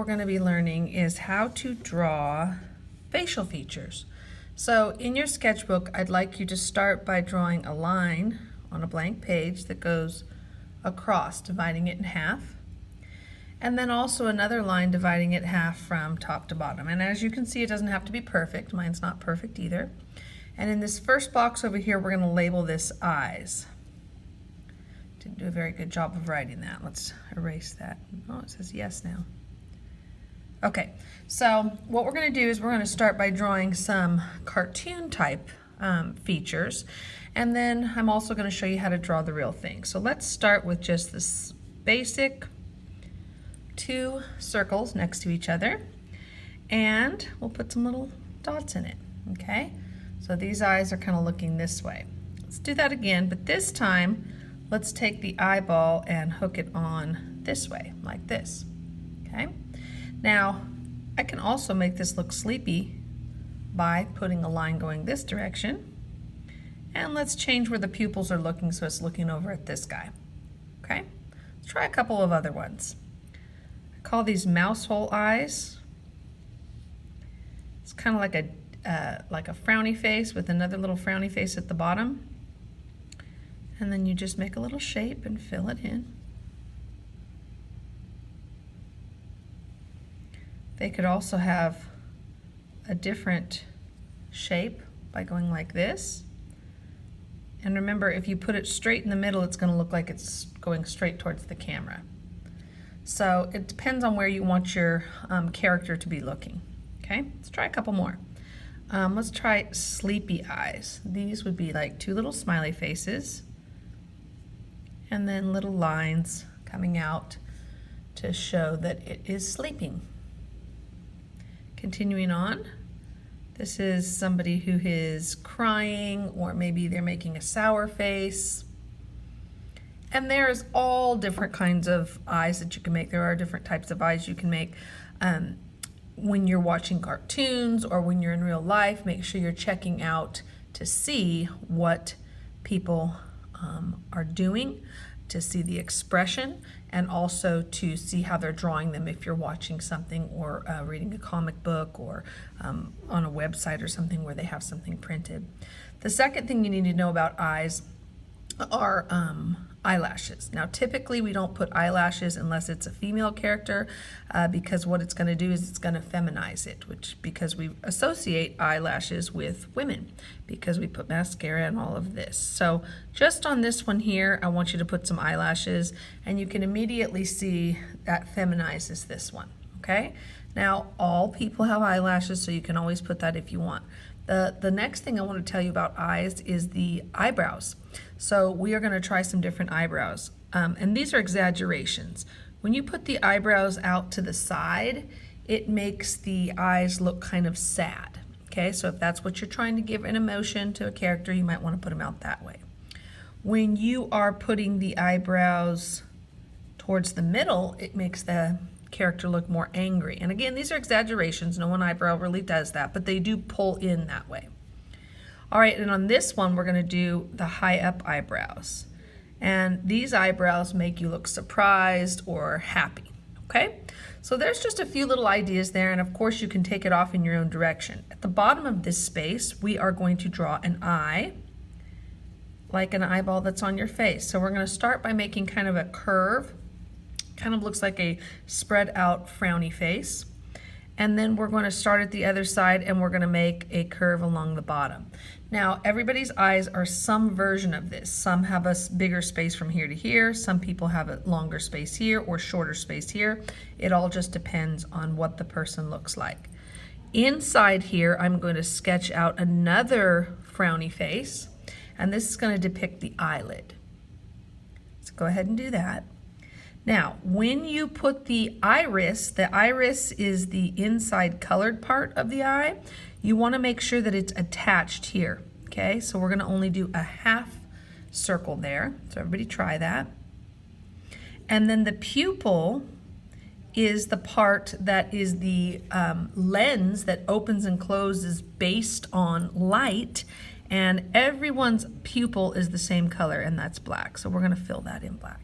going to be learning is how to draw facial features. So in your sketchbook, I'd like you to start by drawing a line on a blank page that goes across, dividing it in half, and then also another line dividing it half from top to bottom. And as you can see, it doesn't have to be perfect. Mine's not perfect either. And in this first box over here, we're going to label this eyes. Didn't do a very good job of writing that. Let's erase that. Oh, it says yes now. Okay, so what we're going to do is we're going to start by drawing some cartoon type features, and then I'm also going to show you how to draw the real thing. So let's start with just this basic two circles next to each other, and we'll put some little dots in it. Okay, so these eyes are kind of looking this way. Let's do that again, but this time let's take the eyeball and hook it on this way, like this. Okay. Now, I can also make this look sleepy by putting a line going this direction. And let's change where the pupils are looking so it's looking over at this guy. Okay? Let's try a couple of other ones. I call these mouse hole eyes. It's kind of like a frowny face with another little frowny face at the bottom. And then you just make a little shape and fill it in. They could also have a different shape by going like this. And remember, if you put it straight in the middle, it's going to look like it's going straight towards the camera. So it depends on where you want your character to be looking. Okay, let's try a couple more. Let's try sleepy eyes. These would be like two little smiley faces and then little lines coming out to show that it is sleeping. Continuing on, this is somebody who is crying, or maybe they're making a sour face. And there's all different kinds of eyes that you can make. There are different types of eyes you can make. When you're watching cartoons or when you're in real life, make sure you're checking out to see what people are doing, to see the expression, and also to see how they're drawing them if you're watching something or reading a comic book or on a website or something where they have something printed. The second thing you need to know about eyes are eyelashes. Now typically we don't put eyelashes unless it's a female character because what it's going to do is it's going to feminize it, because we associate eyelashes with women because we put mascara and all of this. So just on this one here, I want you to put some eyelashes, and you can immediately see that feminizes this one. Okay, now all people have eyelashes, so you can always put that if you want. The next thing I want to tell you about eyes is the eyebrows. So we are going to try some different eyebrows. And these are exaggerations. When you put the eyebrows out to the side, it makes the eyes look kind of sad. Okay, so if that's what you're trying to give an emotion to a character, you might want to put them out that way. When you are putting the eyebrows towards the middle, it makes the character look more angry. And again, these are exaggerations. No one eyebrow really does that, but they do pull in that way. All right, and on this one, we're going to do the high up eyebrows. And these eyebrows make you look surprised or happy. Okay, so there's just a few little ideas there, and of course you can take it off in your own direction. At the bottom of this space, we are going to draw an eye, like an eyeball that's on your face. So we're going to start by making kind of a curve. Kind of looks like a spread out frowny face. And then we're going to start at the other side and we're going to make a curve along the bottom. Now everybody's eyes are some version of this. Some have a bigger space from here to here. Some people have a longer space here or shorter space here. It all just depends on what the person looks like. Inside here, I'm going to sketch out another frowny face, and this is going to depict the eyelid. So go ahead and do that. Now, when you put the iris is the inside colored part of the eye, you want to make sure that it's attached here. Okay, so we're going to only do a half circle there. So everybody try that. And then the pupil is the part that is the lens that opens and closes based on light, and everyone's pupil is the same color, and that's black. So we're going to fill that in black.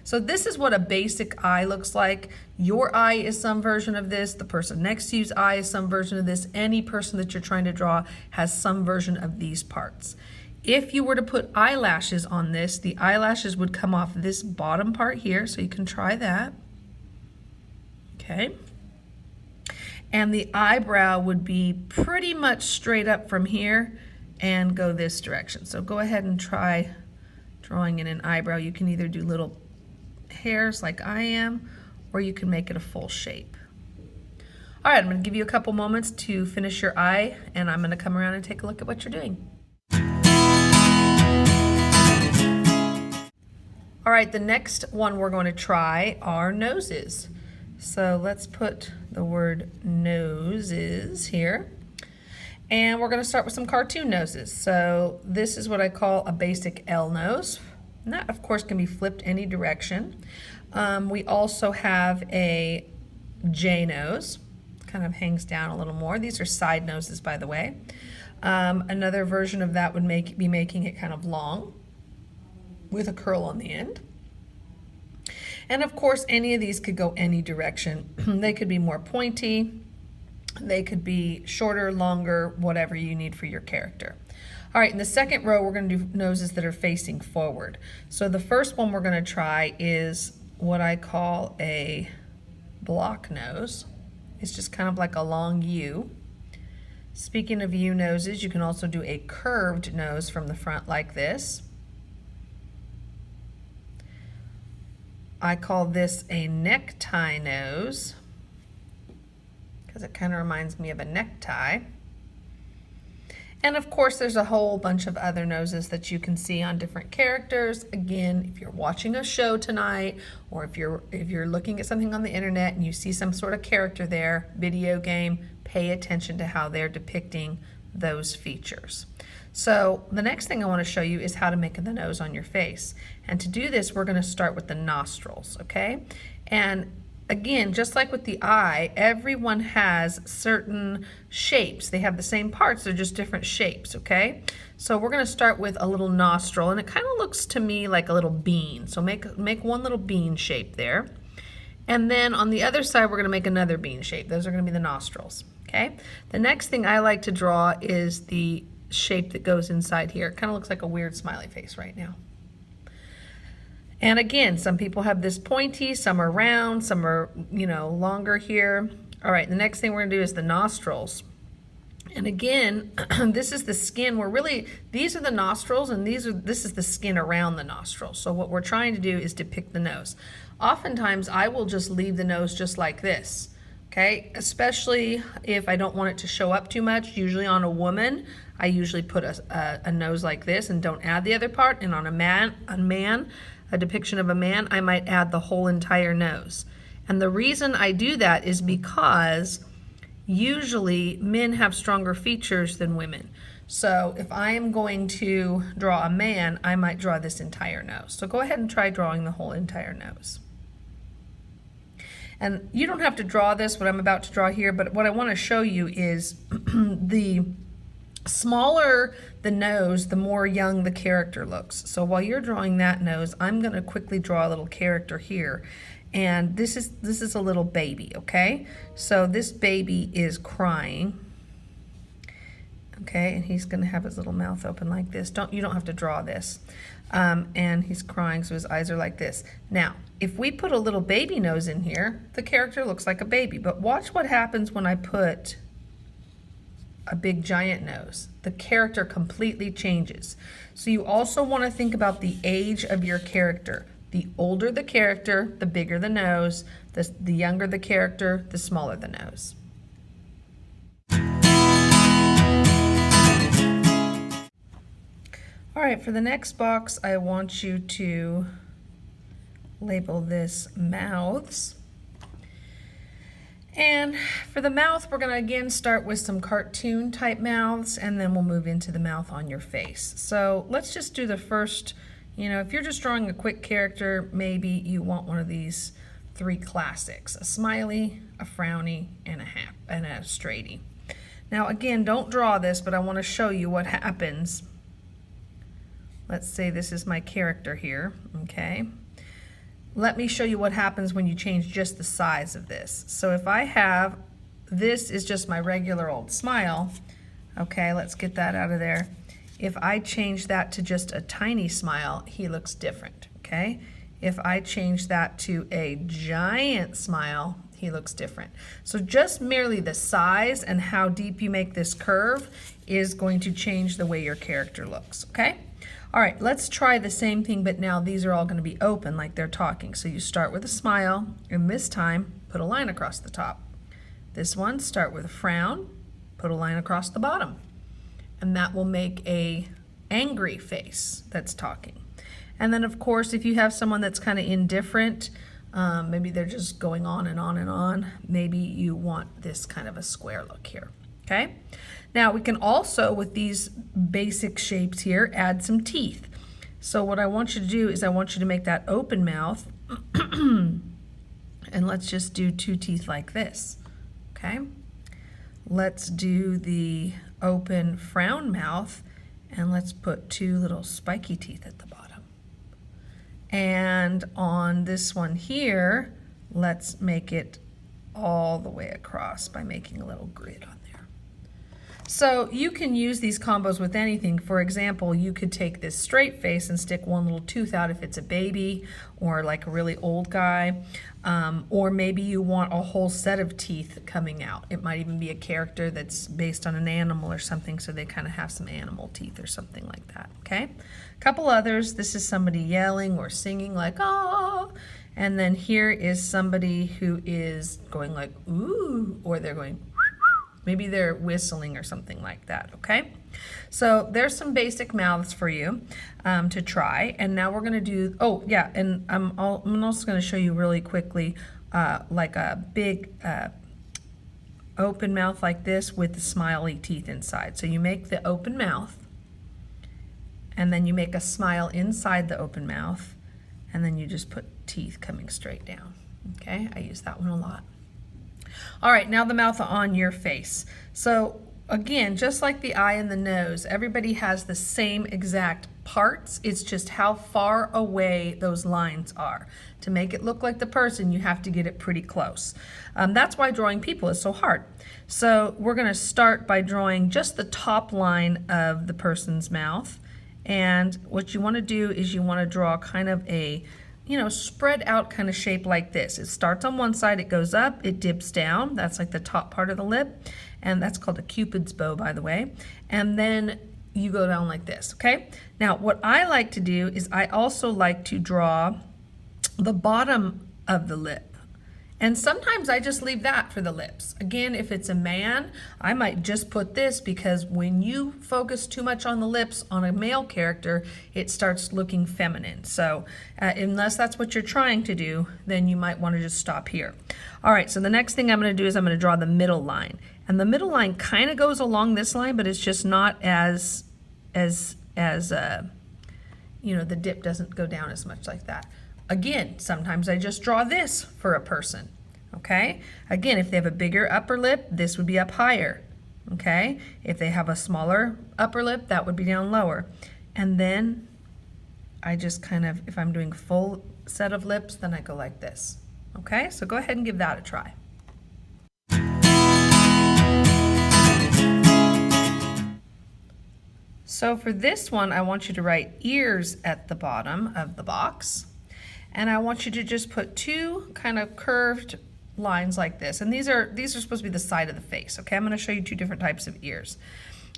So this is what a basic eye looks like. Your eye is some version of this. The person next to you's eye is some version of this. Any person that you're trying to draw has some version of these parts. If you were to put eyelashes on this, the eyelashes would come off this bottom part here, so you can try that. Okay. And the eyebrow would be pretty much straight up from here and go this direction. So go ahead and try drawing in an eyebrow. You can either do little hairs like I am, or you can make it a full shape. All right, I'm going to give you a couple moments to finish your eye, and I'm going to come around and take a look at what you're doing. All right, the next one we're going to try are noses. So let's put the word noses here. And we're going to start with some cartoon noses. So this is what I call a basic L nose. And that, of course, can be flipped any direction. We also have a J nose. Kind of hangs down a little more. These are side noses, by the way. Another version of that would be making it kind of long with a curl on the end. And of course, any of these could go any direction. They could be more pointy. They could be shorter, longer, whatever you need for your character. All right, in the second row, we're going to do noses that are facing forward. So the first one we're going to try is what I call a block nose. It's just kind of like a long U. Speaking of U noses, you can also do a curved nose from the front like this. I call this a necktie nose because it kind of reminds me of a necktie. And of course, there's a whole bunch of other noses that you can see on different characters. Again, if you're watching a show tonight, or if you're looking at something on the internet and you see some sort of character there, video game, pay attention to how they're depicting those features. So the next thing I want to show you is how to make the nose on your face. And to do this, we're going to start with the nostrils, okay? And again, just like with the eye, everyone has certain shapes. They have the same parts, they're just different shapes, okay? So we're going to start with a little nostril, and it kind of looks to me like a little bean. So make one little bean shape there. And then on the other side, we're going to make another bean shape. Those are going to be the nostrils, okay? The next thing I like to draw is the shape that goes inside here. It kind of looks like a weird smiley face right now. And again, some people have this pointy, some are round, some are, longer here. All right, the next thing we're gonna do is the nostrils. And again, this is the skin. These are the nostrils, and this is the skin around the nostrils. So what we're trying to do is depict the nose. Oftentimes, I will just leave the nose just like this, okay? Especially if I don't want it to show up too much. Usually on a woman, I usually put a nose like this and don't add the other part. And on a depiction of a man, I might add the whole entire nose. And the reason I do that is because usually men have stronger features than women. So if I am going to draw a man, I might draw this entire nose. So go ahead and try drawing the whole entire nose. And you don't have to draw this, what I'm about to draw here, but what I want to show you is the smaller the nose, the more young the character looks. So while you're drawing that nose, I'm going to quickly draw a little character here. And this is a little baby, okay? So this baby is crying. Okay, and he's going to have his little mouth open like this. You don't have to draw this. And he's crying, so his eyes are like this. Now, if we put a little baby nose in here, the character looks like a baby. But watch what happens when I put a big giant nose. The character completely changes. So you also want to think about the age of your character. The older the character, the bigger the nose. The younger the character, the smaller the nose. All right, for the next box, I want you to label this mouths. And for the mouth, we're going to again start with some cartoon type mouths, and then we'll move into the mouth on your face. So let's just do the first, if you're just drawing a quick character, maybe you want one of these three classics: a smiley, a frowny, and a straighty. Now again, don't draw this, but I want to show you what happens. Let's say this is my character here, okay? let me show you what happens when you change just the size of this. So if I have, this is just my regular old smile. Okay, let's get that out of there. If I change that to just a tiny smile, he looks different, okay? If I change that to a giant smile, he looks different. So just merely the size and how deep you make this curve is going to change the way your character looks, okay? All right, let's try the same thing, but now these are all going to be open like they're talking. So you start with a smile, and this time, put a line across the top. This one, start with a frown, put a line across the bottom. And that will make a angry face that's talking. And then of course, if you have someone that's kind of indifferent, maybe they're just going on and on and on, maybe you want this kind of a square look here, okay? Now we can also, with these basic shapes here, add some teeth. So what I want you to do is I want you to make that open mouth, and let's just do two teeth like this, okay? Let's do the open frown mouth, and let's put two little spiky teeth at the bottom. And on this one here, let's make it all the way across by making a little grid on there. So you can use these combos with anything. For example, you could take this straight face and stick one little tooth out if it's a baby or like a really old guy. Or maybe you want a whole set of teeth coming out. It might even be a character that's based on an animal or something, so they kind of have some animal teeth or something like that, okay? A couple others, this is somebody yelling or singing like, ah, and then here is somebody who is going like, ooh, or they're going, maybe they're whistling or something like that, okay? So there's some basic mouths for you to try. And now we're gonna do, oh yeah, and I'm also gonna show you really quickly like a big open mouth like this with the smiley teeth inside. So you make the open mouth, and then you make a smile inside the open mouth, and then you just put teeth coming straight down, okay? I use that one a lot. All right, now the mouth on your face. So again, just like the eye and the nose, everybody has the same exact parts. It's just how far away those lines are. To make it look like the person, you have to get it pretty close. That's why drawing people is so hard. So we're gonna start by drawing just the top line of the person's mouth. And what you wanna do is you wanna draw kind of a, you know, spread out kind of shape like this. It starts on one side, it goes up, it dips down. That's like the top part of the lip. And that's called a Cupid's bow, by the way. And then you go down like this, okay? Now, what I like to do is I also like to draw the bottom of the lip. And sometimes I just leave that for the lips. Again, if it's a man, I might just put this because when you focus too much on the lips on a male character, it starts looking feminine. So unless that's what you're trying to do, then you might want to just stop here. All right, so the next thing I'm going to do is I'm going to draw the middle line. And the middle line kind of goes along this line, but it's just not as you know, the dip doesn't go down as much like that. Again, sometimes I just draw this for a person, okay? Again, if they have a bigger upper lip, this would be up higher, okay? If they have a smaller upper lip, that would be down lower. And then I just kind of, if I'm doing full set of lips, then I go like this, okay? So go ahead and give that a try. So for this one, I want you to write ears at the bottom of the box. And I want you to just put two kind of curved lines like this. And these are supposed to be the side of the face, okay? I'm gonna show you two different types of ears.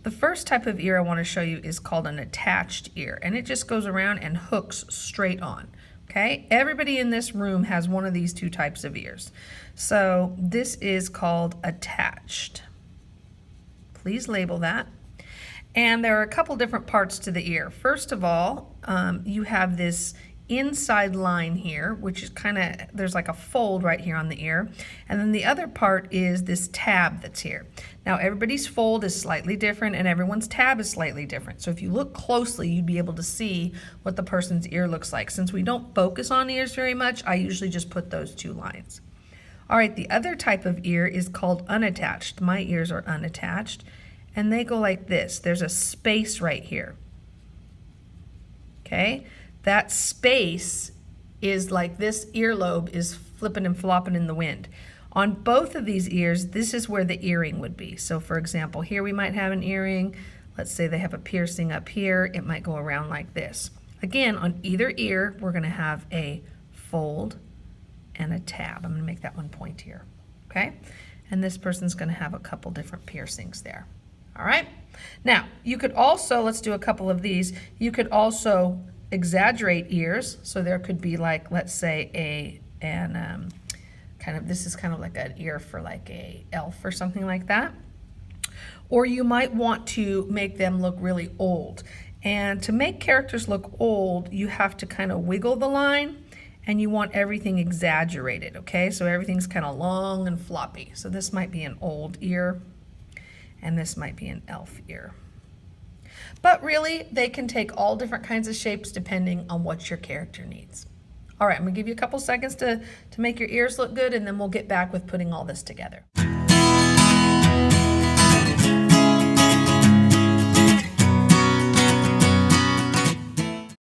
The first type of ear I wanna show you is called an attached ear, and it just goes around and hooks straight on, okay? Everybody in this room has one of these two types of ears. So this is called attached. Please label that. And there are a couple different parts to the ear. First of all, you have this inside line here, which is kind of, there's like a fold right here on the ear. And then the other part is this tab that's here. Now everybody's fold is slightly different and everyone's tab is slightly different. So if you look closely, you'd be able to see what the person's ear looks like. Since we don't focus on ears very much, I usually just put those two lines. All right, the other type of ear is called unattached. My ears are unattached and they go like this. There's a space right here, okay? That space is like this earlobe is flipping and flopping in the wind. On both of these ears, this is where the earring would be. So for example, here we might have an earring. Let's say they have a piercing up here. It might go around like this. Again, on either ear, we're gonna have a fold and a tab. I'm gonna make that one pointier, okay? And this person's gonna have a couple different piercings there, all right? Now, you could also, let's do a couple of these. You could also exaggerate ears. So there could be like, let's say this is kind of like an ear for like a elf or something like that. Or you might want to make them look really old. And to make characters look old, you have to kind of wiggle the line and you want everything exaggerated, okay? So everything's kind of long and floppy. So this might be an old ear and this might be an elf ear. But really, they can take all different kinds of shapes depending on what your character needs. All right, I'm gonna give you a couple seconds to make your ears look good, and then we'll get back with putting all this together.